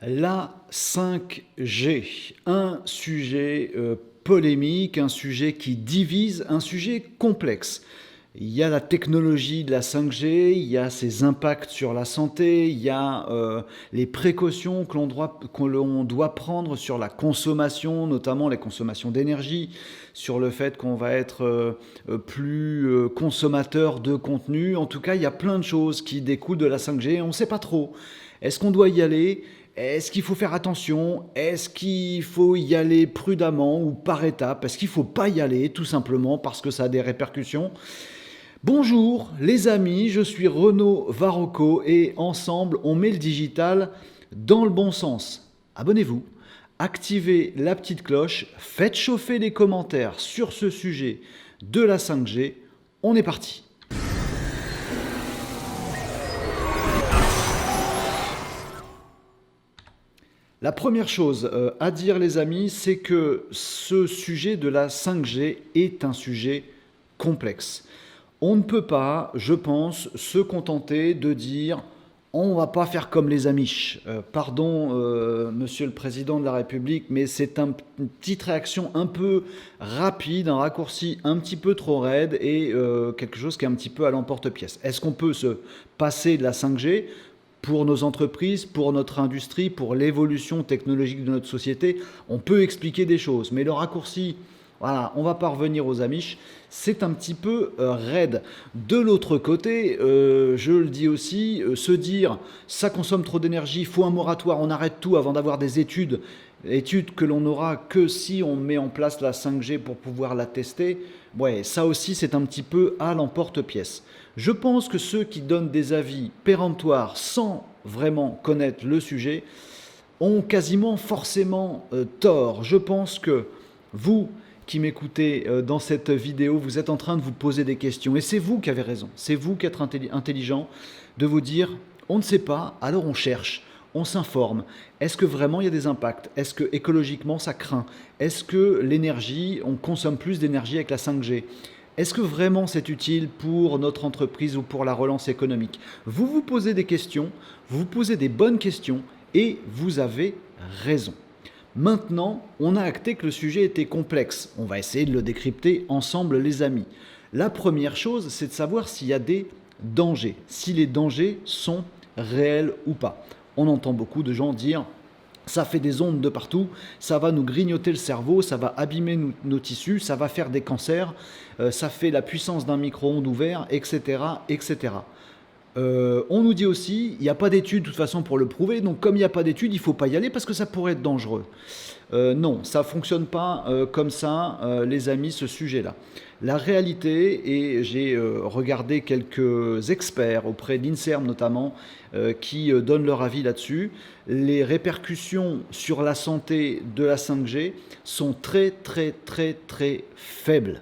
La 5G, un sujet polémique, un sujet qui divise, un sujet complexe. Il y a la technologie de la 5G, il y a ses impacts sur la santé, il y a les précautions que l'on doit prendre sur la consommation, notamment les consommations d'énergie, sur le fait qu'on va être plus consommateur de contenu. En tout cas, il y a plein de choses qui découlent de la 5G, on ne sait pas trop. Est-ce qu'on doit y aller? Est-ce qu'il faut faire attention? Est-ce qu'il faut y aller prudemment ou par étapes? Est-ce qu'il ne faut pas y aller tout simplement parce que ça a des répercussions? Bonjour les amis, je suis Renaud Varocco et ensemble on met le digital dans le bon sens. Abonnez-vous, activez la petite cloche, faites chauffer les commentaires sur ce sujet de la 5G. On est parti. La première chose à dire les amis, c'est que ce sujet de la 5G est un sujet complexe. On ne peut pas, je pense, se contenter de dire on ne va pas faire comme les Amish. Pardon, Monsieur le Président de la République, mais c'est une petite réaction un peu rapide, un raccourci un petit peu trop raide et quelque chose qui est un petit peu à l'emporte-pièce. Est-ce qu'on peut se passer de la 5G pour nos entreprises, pour notre industrie, pour l'évolution technologique de notre société? On peut expliquer des choses, mais le raccourci, voilà, on ne va pas revenir aux Amish, c'est un petit peu raide. De l'autre côté, je le dis aussi, se dire ça consomme trop d'énergie, il faut un moratoire, on arrête tout avant d'avoir des études que l'on n'aura que si on met en place la 5G pour pouvoir la tester, ouais, ça aussi c'est un petit peu à l'emporte-pièce. Je pense que ceux qui donnent des avis péremptoires sans vraiment connaître le sujet ont quasiment forcément tort. Je pense que vous qui m'écoutez dans cette vidéo, vous êtes en train de vous poser des questions et c'est vous qui avez raison, c'est vous qui êtes intelligent de vous dire on ne sait pas, alors on cherche. On s'informe. Est-ce que vraiment il y a des impacts? Est-ce que écologiquement ça craint? Est-ce que l'énergie, on consomme plus d'énergie avec la 5G? Est-ce que vraiment c'est utile pour notre entreprise ou pour la relance économique? Vous vous posez des questions, vous vous posez des bonnes questions et vous avez raison. Maintenant, on a acté que le sujet était complexe. On va essayer de le décrypter ensemble les amis. La première chose, c'est de savoir s'il y a des dangers, si les dangers sont réels ou pas. On entend beaucoup de gens dire ça fait des ondes de partout, ça va nous grignoter le cerveau, ça va abîmer nos tissus, ça va faire des cancers, ça fait la puissance d'un micro-ondes ouvert, etc. etc. On nous dit aussi, il n'y a pas d'études de toute façon pour le prouver, donc comme il n'y a pas d'études, il ne faut pas y aller parce que ça pourrait être dangereux. Non, ça ne fonctionne pas comme ça, les amis, ce sujet-là. La réalité, et j'ai regardé quelques experts auprès d'INSERM notamment, qui donnent leur avis là-dessus, les répercussions sur la santé de la 5G sont très très très très faibles.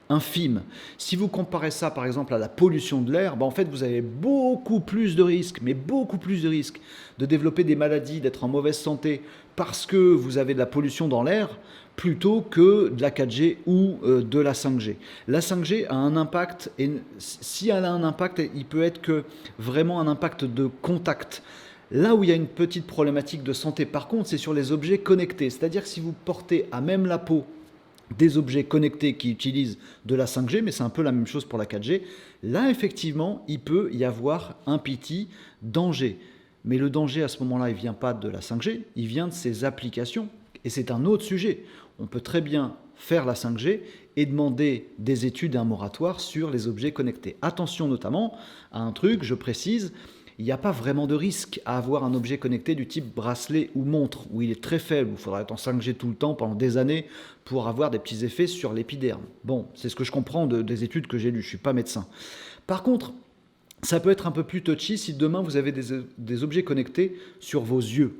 Infime. Si vous comparez ça par exemple à la pollution de l'air, en fait vous avez beaucoup plus de risques, mais beaucoup plus de risques de développer des maladies, d'être en mauvaise santé parce que vous avez de la pollution dans l'air plutôt que de la 4G ou de la 5G. La 5G a un impact, et si elle a un impact, il peut être que vraiment un impact de contact. Là où il y a une petite problématique de santé par contre, c'est sur les objets connectés, c'est-à-dire que si vous portez à même la peau des objets connectés qui utilisent de la 5G, mais c'est un peu la même chose pour la 4G, là effectivement il peut y avoir un petit danger. Mais le danger à ce moment-là, il ne vient pas de la 5G, il vient de ses applications. Et c'est un autre sujet. On peut très bien faire la 5G et demander des études et un moratoire sur les objets connectés. Attention notamment à un truc, je précise, il n'y a pas vraiment de risque à avoir un objet connecté du type bracelet ou montre, où il est très faible, où il faudra être en 5G tout le temps pendant des années pour avoir des petits effets sur l'épiderme. Bon, c'est ce que je comprends des études que j'ai lues, je ne suis pas médecin. Par contre, ça peut être un peu plus touchy si demain vous avez des objets connectés sur vos yeux,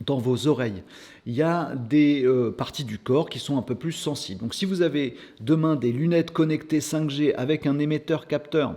dans vos oreilles. Il y a des parties du corps qui sont un peu plus sensibles. Donc si vous avez demain des lunettes connectées 5G avec un émetteur-capteur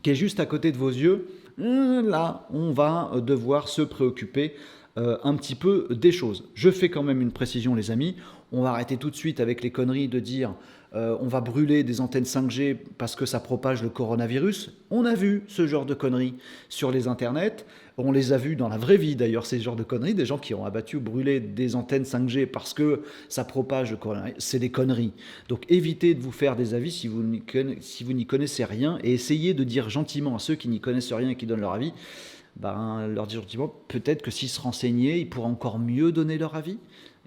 qui est juste à côté de vos yeux, là, on va devoir se préoccuper un petit peu des choses. Je fais quand même une précision, les amis. On va arrêter tout de suite avec les conneries de dire on va brûler des antennes 5G parce que ça propage le coronavirus. On a vu ce genre de conneries sur les internets. On les a vus dans la vraie vie d'ailleurs, ces genres de conneries, des gens qui ont abattu ou brûlé des antennes 5G parce que ça propage le coronavirus. C'est des conneries. Donc évitez de vous faire des avis si vous n'y connaissez rien et essayez de dire gentiment à ceux qui n'y connaissent rien et qui donnent leur avis, leur dire gentiment, peut-être que s'ils se renseignaient, ils pourraient encore mieux donner leur avis.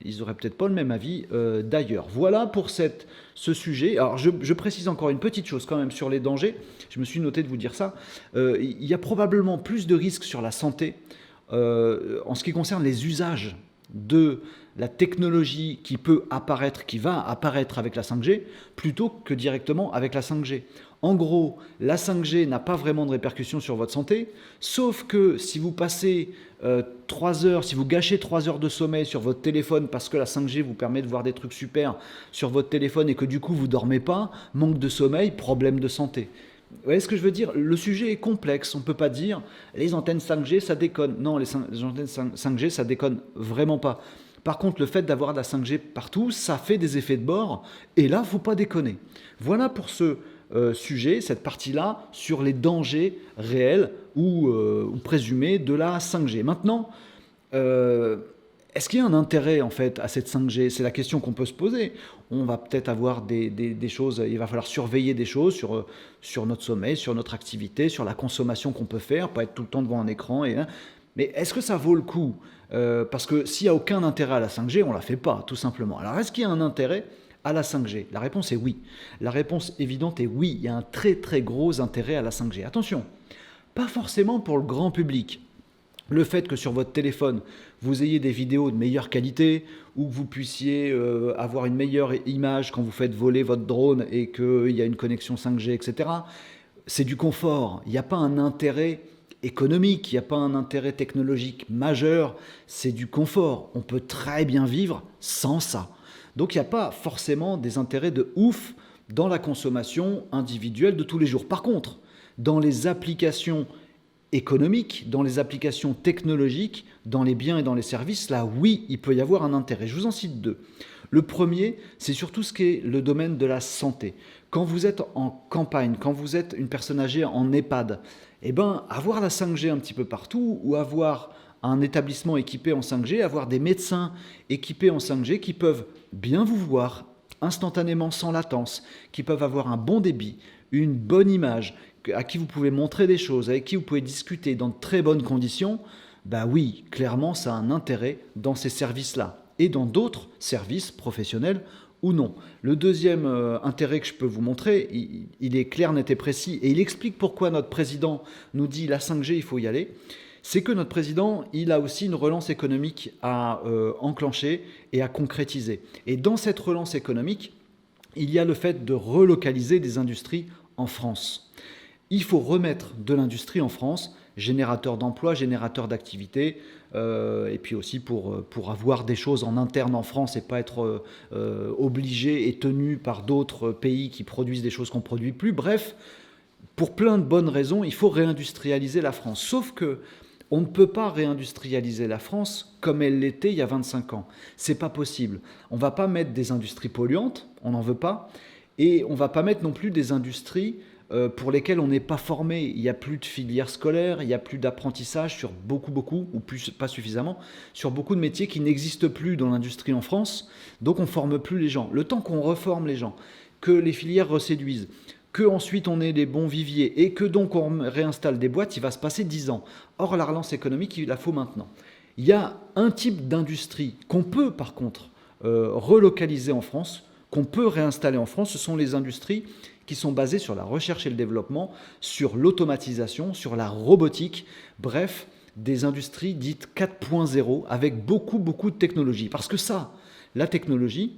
Ils n'auraient peut-être pas le même avis d'ailleurs. Voilà pour ce sujet. Alors je précise encore une petite chose quand même sur les dangers. Je me suis noté de vous dire ça. Il y a probablement plus de risques sur la santé en ce qui concerne les usages de la technologie qui peut apparaître, qui va apparaître avec la 5G, plutôt que directement avec la 5G. En gros, la 5G n'a pas vraiment de répercussions sur votre santé, sauf que si vous passez 3 heures, si vous gâchez 3 heures de sommeil sur votre téléphone parce que la 5G vous permet de voir des trucs super sur votre téléphone et que du coup vous ne dormez pas, manque de sommeil, problème de santé. Vous voyez ce que je veux dire? Le sujet est complexe. On ne peut pas dire les antennes 5G ça déconne. Non, les antennes 5G ça déconne vraiment pas. Par contre, le fait d'avoir de la 5G partout, ça fait des effets de bord. Et là, il ne faut pas déconner. Voilà pour ce sujet, cette partie-là, sur les dangers réels ou présumés de la 5G. Maintenant, est-ce qu'il y a un intérêt en fait à cette 5G? C'est la question qu'on peut se poser. On va peut-être avoir des choses, il va falloir surveiller des choses sur notre sommeil, sur notre activité, sur la consommation qu'on peut faire, pas être tout le temps devant un écran. Mais est-ce que ça vaut le coup? Parce que s'il n'y a aucun intérêt à la 5G, on ne la fait pas, tout simplement. Alors est-ce qu'il y a un intérêt à la 5G? La réponse est oui. La réponse évidente est oui. Il y a un très très gros intérêt à la 5G. Attention, pas forcément pour le grand public. Le fait que sur votre téléphone, vous ayez des vidéos de meilleure qualité ou que vous puissiez avoir une meilleure image quand vous faites voler votre drone et qu'il y a une connexion 5G, etc., c'est du confort. Il n'y a pas un intérêt économique, il n'y a pas un intérêt technologique majeur, c'est du confort. On peut très bien vivre sans ça. Donc il n'y a pas forcément des intérêts de ouf dans la consommation individuelle de tous les jours. Par contre, dans les applications économiques, dans les applications technologiques, dans les biens et dans les services, là oui, il peut y avoir un intérêt. Je vous en cite deux. Le premier, c'est surtout ce qui est le domaine de la santé. Quand vous êtes en campagne, quand vous êtes une personne âgée en EHPAD, avoir la 5G un petit peu partout ou avoir un établissement équipé en 5G, avoir des médecins équipés en 5G qui peuvent bien vous voir instantanément sans latence, qui peuvent avoir un bon débit, une bonne image, à qui vous pouvez montrer des choses, avec qui vous pouvez discuter dans de très bonnes conditions, oui, clairement ça a un intérêt dans ces services-là et dans d'autres services professionnels ou non. Le deuxième intérêt que je peux vous montrer, il est clair, net et précis, et il explique pourquoi notre président nous dit la 5G, il faut y aller. C'est que notre président, il a aussi une relance économique à enclencher et à concrétiser. Et dans cette relance économique, il y a le fait de relocaliser des industries en France. Il faut remettre de l'industrie en France, générateur d'emplois, générateur d'activités, et puis aussi pour avoir des choses en interne en France et pas être obligé et tenu par d'autres pays qui produisent des choses qu'on ne produit plus. Bref, pour plein de bonnes raisons, il faut réindustrialiser la France. Sauf que on ne peut pas réindustrialiser la France comme elle l'était il y a 25 ans. C'est pas possible. On ne va pas mettre des industries polluantes, on n'en veut pas, et on ne va pas mettre non plus des industries pour lesquelles on n'est pas formé. Il n'y a plus de filières scolaires, il n'y a plus d'apprentissage sur beaucoup, ou plus, pas suffisamment, sur beaucoup de métiers qui n'existent plus dans l'industrie en France. Donc on ne forme plus les gens. Le temps qu'on reforme les gens, que les filières reséduisent, qu'ensuite on ait des bons viviers et que donc on réinstalle des boîtes, il va se passer 10 ans. Or, la relance économique, il la faut maintenant. Il y a un type d'industrie qu'on peut par contre relocaliser en France, qu'on peut réinstaller en France, ce sont les industries qui sont basées sur la recherche et le développement, sur l'automatisation, sur la robotique, bref, des industries dites 4.0 avec beaucoup de technologie. Parce que ça, la technologie,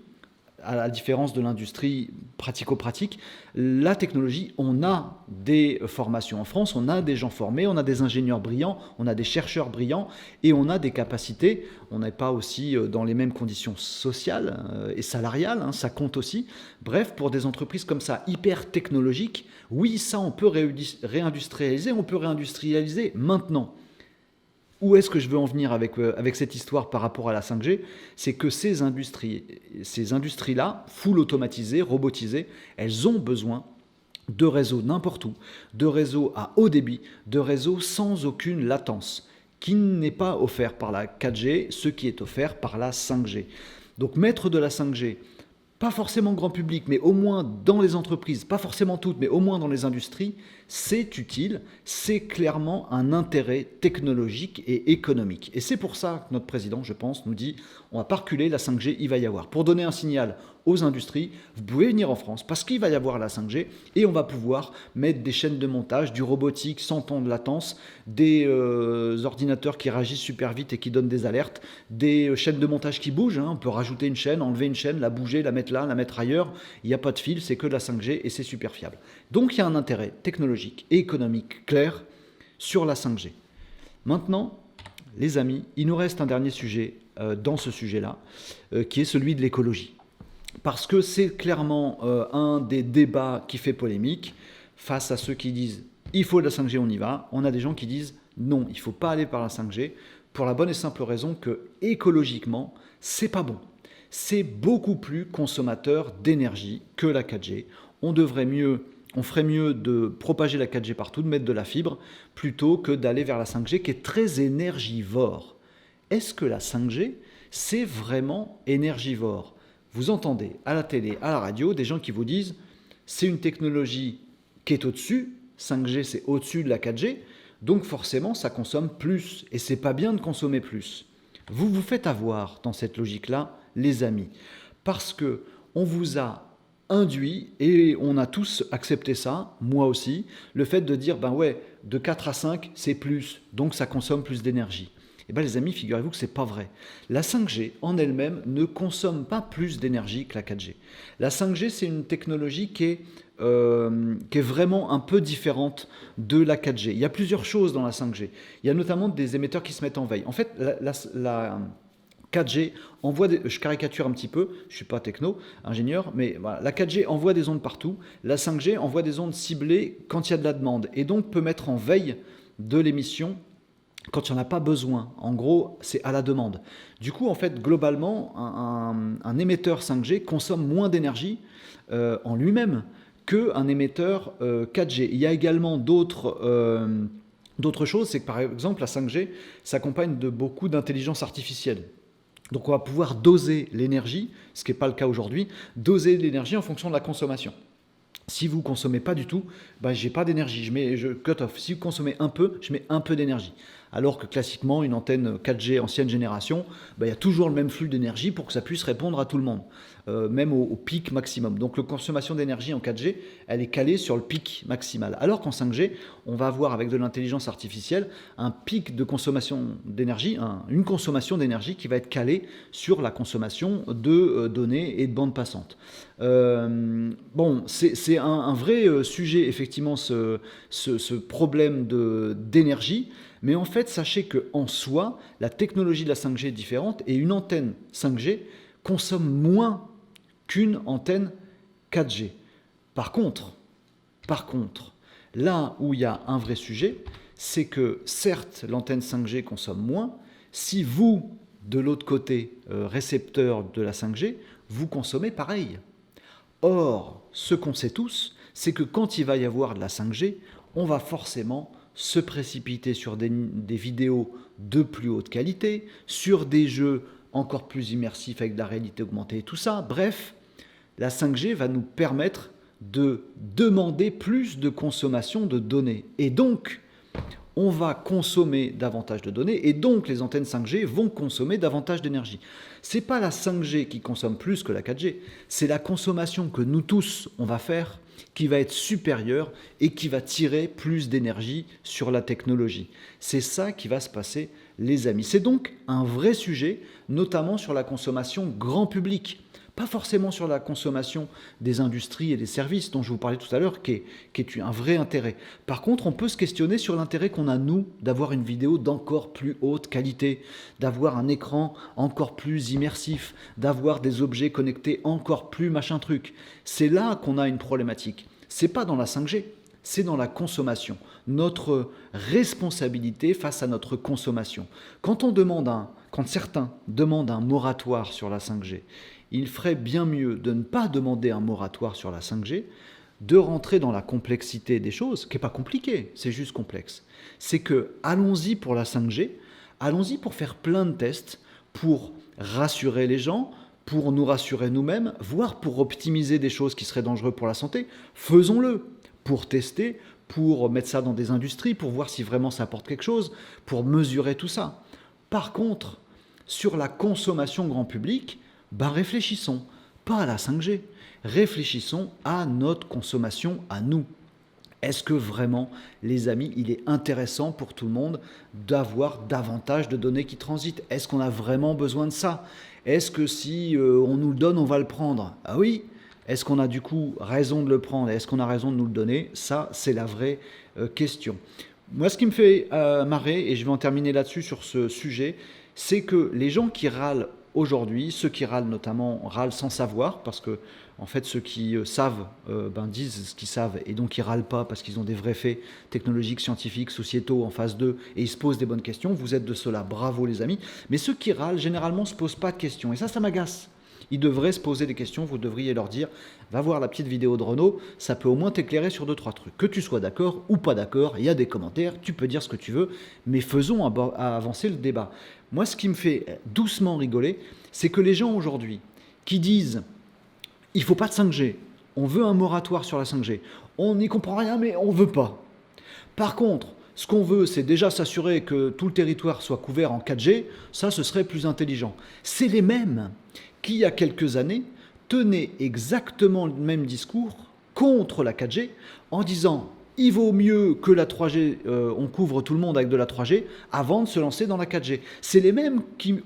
à la différence de l'industrie pratico-pratique, la technologie, on a des formations en France, on a des gens formés, on a des ingénieurs brillants, on a des chercheurs brillants et on a des capacités. On n'est pas aussi dans les mêmes conditions sociales et salariales, ça compte aussi. Bref, pour des entreprises comme ça, hyper technologiques, oui, ça on peut réindustrialiser, on peut réindustrialiser maintenant. Où est-ce que je veux en venir avec cette histoire par rapport à la 5G? C'est que ces industries-là, full automatisées, robotisées, elles ont besoin de réseaux n'importe où, de réseaux à haut débit, de réseaux sans aucune latence, qui n'est pas offert par la 4G, ce qui est offert par la 5G. Donc mettre de la 5G, pas forcément grand public, mais au moins dans les entreprises, pas forcément toutes, mais au moins dans les industries, c'est utile, c'est clairement un intérêt technologique et économique. Et c'est pour ça que notre président, je pense, nous dit, on va pas reculer, la 5G, il va y avoir. Pour donner un signal aux industries, vous pouvez venir en France parce qu'il va y avoir la 5G et on va pouvoir mettre des chaînes de montage, du robotique sans temps de latence, des ordinateurs qui réagissent super vite et qui donnent des alertes, des chaînes de montage qui bougent, hein. On peut rajouter une chaîne, enlever une chaîne, la bouger, la mettre là, la mettre ailleurs, il n'y a pas de fil, c'est que de la 5G et c'est super fiable. Donc il y a un intérêt technologique et économique clair sur la 5G. Maintenant, les amis, il nous reste un dernier sujet dans ce sujet-là, qui est celui de l'écologie. Parce que c'est clairement un des débats qui fait polémique face à ceux qui disent « il faut de la 5G, on y va ». On a des gens qui disent « non, il ne faut pas aller par la 5G » pour la bonne et simple raison que écologiquement, c'est pas bon. C'est beaucoup plus consommateur d'énergie que la 4G. On ferait mieux de propager la 4G partout, de mettre de la fibre, plutôt que d'aller vers la 5G qui est très énergivore. Est-ce que la 5G, c'est vraiment énergivore ? Vous entendez à la télé, à la radio, des gens qui vous disent c'est une technologie qui est au-dessus, 5G c'est au-dessus de la 4G, donc forcément ça consomme plus et c'est pas bien de consommer plus. Vous vous faites avoir dans cette logique-là, les amis, parce que on vous a induit, et on a tous accepté ça, moi aussi, le fait de dire ben ouais, de 4 à 5 c'est plus, donc ça consomme plus d'énergie. Eh bien les amis, figurez-vous que ce n'est pas vrai. La 5G en elle-même ne consomme pas plus d'énergie que la 4G. La 5G, c'est une technologie qui est vraiment un peu différente de la 4G. Il y a plusieurs choses dans la 5G. Il y a notamment des émetteurs qui se mettent en veille. En fait, la 4G envoie je caricature un petit peu, je ne suis pas ingénieur, mais voilà, la 4G envoie des ondes partout. La 5G envoie des ondes ciblées quand il y a de la demande et donc peut mettre en veille de l'émission quand il n'y en a pas besoin. En gros, c'est à la demande. Du coup, en fait, globalement, un émetteur 5G consomme moins d'énergie en lui-même qu'un émetteur 4G. Il y a également d'autres choses, c'est que par exemple, la 5G s'accompagne de beaucoup d'intelligence artificielle. Donc on va pouvoir doser l'énergie, ce qui n'est pas le cas aujourd'hui, doser l'énergie en fonction de la consommation. Si vous ne consommez pas du tout, ben, je n'ai pas d'énergie, je cut off. Si vous consommez un peu, je mets un peu d'énergie. Alors que classiquement, une antenne 4G ancienne génération, ben, il y a toujours le même flux d'énergie pour que ça puisse répondre à tout le monde, même au pic maximum. Donc la consommation d'énergie en 4G, elle est calée sur le pic maximal. Alors qu'en 5G, on va avoir avec de l'intelligence artificielle un pic de consommation d'énergie, une consommation d'énergie qui va être calée sur la consommation de données et de bandes passantes. Bon, c'est un vrai sujet, effectivement, ce problème d'énergie. Mais en fait, sachez qu'en soi, la technologie de la 5G est différente et une antenne 5G consomme moins qu'une antenne 4G. Par contre, là où il y a un vrai sujet, c'est que certes, l'antenne 5G consomme moins, si vous, de l'autre côté, récepteur de la 5G, vous consommez pareil. Or, ce qu'on sait tous, c'est que quand il va y avoir de la 5G, on va forcément se précipiter sur des vidéos de plus haute qualité, sur des jeux encore plus immersifs avec de la réalité augmentée et tout ça. Bref, la 5G va nous permettre de demander plus de consommation de données. Et donc, on va consommer davantage de données et donc les antennes 5G vont consommer davantage d'énergie. Ce n'est pas la 5G qui consomme plus que la 4G, c'est la consommation que nous tous, on va faire qui va être supérieure et qui va tirer plus d'énergie sur la technologie. C'est ça qui va se passer, les amis. C'est donc un vrai sujet, notamment sur la consommation grand public. Pas forcément sur la consommation des industries et des services dont je vous parlais tout à l'heure, qui est un vrai intérêt. Par contre, on peut se questionner sur l'intérêt qu'on a, nous, d'avoir une vidéo d'encore plus haute qualité, d'avoir un écran encore plus immersif, d'avoir des objets connectés encore plus machin truc. C'est là qu'on a une problématique. C'est pas dans la 5G. c'est dans la consommation, notre responsabilité face à notre consommation. Quand certains demandent un moratoire sur la 5G, il ferait bien mieux de ne pas demander un moratoire sur la 5G, de rentrer dans la complexité des choses, qui n'est pas compliqué, c'est juste complexe. C'est que allons-y pour la 5G, allons-y pour faire plein de tests, pour rassurer les gens, pour nous rassurer nous-mêmes, voire pour optimiser des choses qui seraient dangereuses pour la santé. Faisons-le pour tester, pour mettre ça dans des industries, pour voir si vraiment ça apporte quelque chose, pour mesurer tout ça. Par contre, sur la consommation grand public, réfléchissons, pas à la 5G, réfléchissons à notre consommation à nous. Est-ce que vraiment, les amis, il est intéressant pour tout le monde d'avoir davantage de données qui transitent? Est-ce qu'on a vraiment besoin de ça? Est-ce que si on nous le donne, on va le prendre? Ah oui. Est-ce qu'on a du coup raison de le prendre? Est-ce qu'on a raison de nous le donner? Ça, c'est la vraie question. Moi, ce qui me fait marrer, et je vais en terminer là-dessus sur ce sujet, c'est que les gens qui râlent aujourd'hui, ceux qui râlent notamment, râlent sans savoir, parce que en fait, ceux qui savent disent ce qu'ils savent, et donc ils râlent pas parce qu'ils ont des vrais faits technologiques, scientifiques, sociétaux en face d'eux, et ils se posent des bonnes questions. Vous êtes de ceux-là, bravo les amis. Mais ceux qui râlent, généralement, ne se posent pas de questions, et ça m'agace. Ils devraient se poser des questions, vous devriez leur dire « Va voir la petite vidéo de Renaud, ça peut au moins t'éclairer sur 2-3 trucs. Que tu sois d'accord ou pas d'accord, il y a des commentaires, tu peux dire ce que tu veux, mais faisons avancer le débat. » Moi, ce qui me fait doucement rigoler, c'est que les gens aujourd'hui qui disent « Il ne faut pas de 5G, on veut un moratoire sur la 5G, on n'y comprend rien mais on ne veut pas. » Par contre, ce qu'on veut, c'est déjà s'assurer que tout le territoire soit couvert en 4G, ça, ce serait plus intelligent. C'est les mêmes qui, il y a quelques années, tenaient exactement le même discours contre la 4G en disant « il vaut mieux que la 3G, on couvre tout le monde avec de la 3G avant de se lancer dans la 4G ». C'est les mêmes qui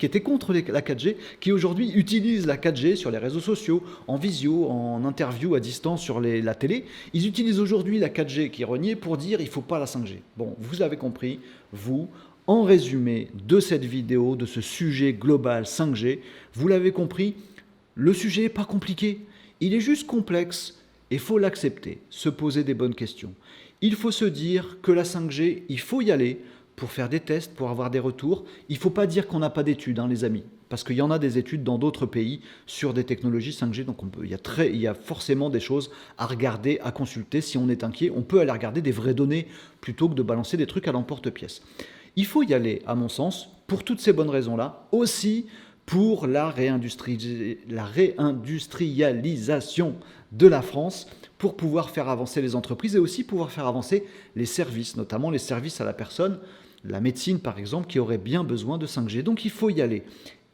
étaient contre la 4G, qui aujourd'hui utilisent la 4G sur les réseaux sociaux, en visio, en interview à distance sur la télé. Ils utilisent aujourd'hui la 4G qui est reniée pour dire « il ne faut pas la 5G ». Bon, vous avez compris, vous, en résumé de cette vidéo, de ce sujet global 5G, vous l'avez compris, le sujet n'est pas compliqué, il est juste complexe. Il faut l'accepter, se poser des bonnes questions. Il faut se dire que la 5G, il faut y aller pour faire des tests, pour avoir des retours. Il ne faut pas dire qu'on n'a pas d'études, les amis, parce qu'il y en a des études dans d'autres pays sur des technologies 5G, donc il y a forcément des choses à regarder, à consulter. Si on est inquiet, on peut aller regarder des vraies données plutôt que de balancer des trucs à l'emporte-pièce. Il faut y aller, à mon sens, pour toutes ces bonnes raisons-là, aussi pour la réindustrialisation de la France, pour pouvoir faire avancer les entreprises et aussi pouvoir faire avancer les services, notamment les services à la personne, la médecine par exemple, qui aurait bien besoin de 5G. Donc il faut y aller.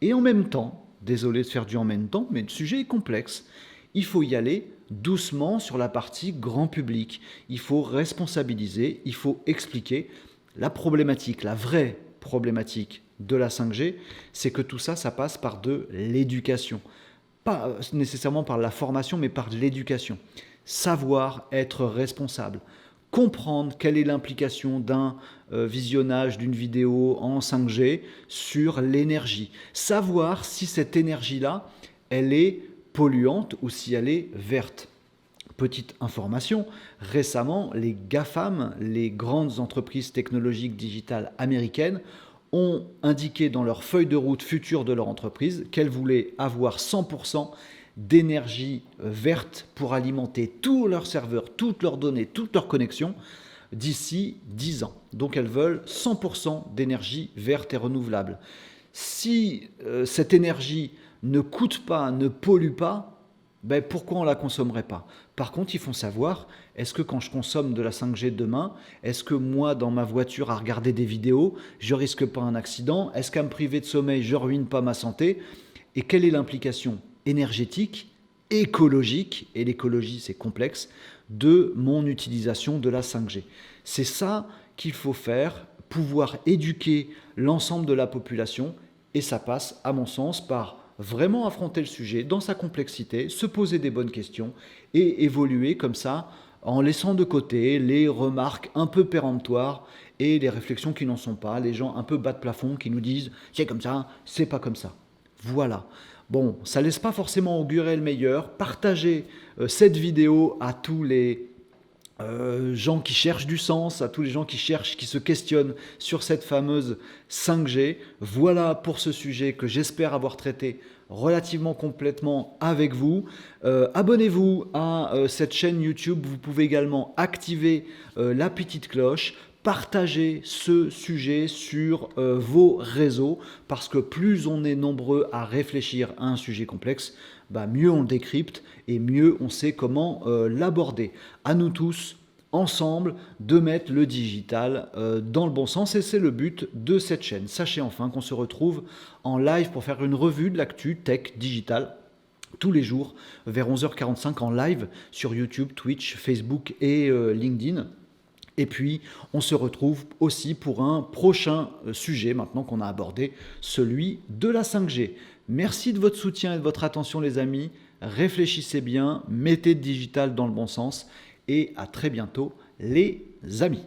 Et en même temps, désolé de faire du en même temps, mais le sujet est complexe, il faut y aller doucement sur la partie grand public. Il faut responsabiliser, il faut expliquer la problématique, la vraie problématique de la 5G, c'est que tout ça, ça passe par de l'éducation. Pas nécessairement par la formation, mais par de l'éducation. Savoir être responsable. Comprendre quelle est l'implication d'un visionnage d'une vidéo en 5G sur l'énergie. Savoir si cette énergie-là, elle est polluante ou si elle est verte. Petite information, récemment, les GAFAM, les grandes entreprises technologiques digitales américaines, ont indiqué dans leur feuille de route future de leur entreprise qu'elles voulaient avoir 100% d'énergie verte pour alimenter tous leurs serveurs, toutes leurs données, toutes leurs connexions d'ici 10 ans. Donc elles veulent 100% d'énergie verte et renouvelable. Si cette énergie ne coûte pas, ne pollue pas, pourquoi on ne la consommerait pas? Par contre, ils font savoir, est-ce que quand je consomme de la 5G demain, est-ce que moi, dans ma voiture, à regarder des vidéos, je risque pas un accident? Est-ce qu'à me priver de sommeil, je ruine pas ma santé? Et quelle est l'implication énergétique, écologique, et l'écologie c'est complexe, de mon utilisation de la 5G? C'est ça qu'il faut faire, pouvoir éduquer l'ensemble de la population, et ça passe, à mon sens, par vraiment affronter le sujet dans sa complexité, se poser des bonnes questions et évoluer comme ça en laissant de côté les remarques un peu péremptoires et les réflexions qui n'en sont pas, les gens un peu bas de plafond qui nous disent « c'est comme ça, c'est pas comme ça ». Voilà. Bon, ça laisse pas forcément augurer le meilleur. Partagez cette vidéo à tous les gens qui cherchent du sens, à tous les gens qui cherchent, qui se questionnent sur cette fameuse 5G. Voilà pour ce sujet que j'espère avoir traité relativement complètement avec vous. Abonnez-vous à cette chaîne YouTube. Vous pouvez également activer la petite cloche. Partagez ce sujet sur vos réseaux parce que plus on est nombreux à réfléchir à un sujet complexe, bah mieux on le décrypte et mieux on sait comment l'aborder. À nous tous, ensemble, de mettre le digital dans le bon sens et c'est le but de cette chaîne. Sachez enfin qu'on se retrouve en live pour faire une revue de l'actu tech digital tous les jours vers 11h45 en live sur YouTube, Twitch, Facebook et LinkedIn. Et puis, on se retrouve aussi pour un prochain sujet, maintenant qu'on a abordé celui de la 5G. Merci de votre soutien et de votre attention, les amis. Réfléchissez bien, mettez le digital dans le bon sens et à très bientôt, les amis.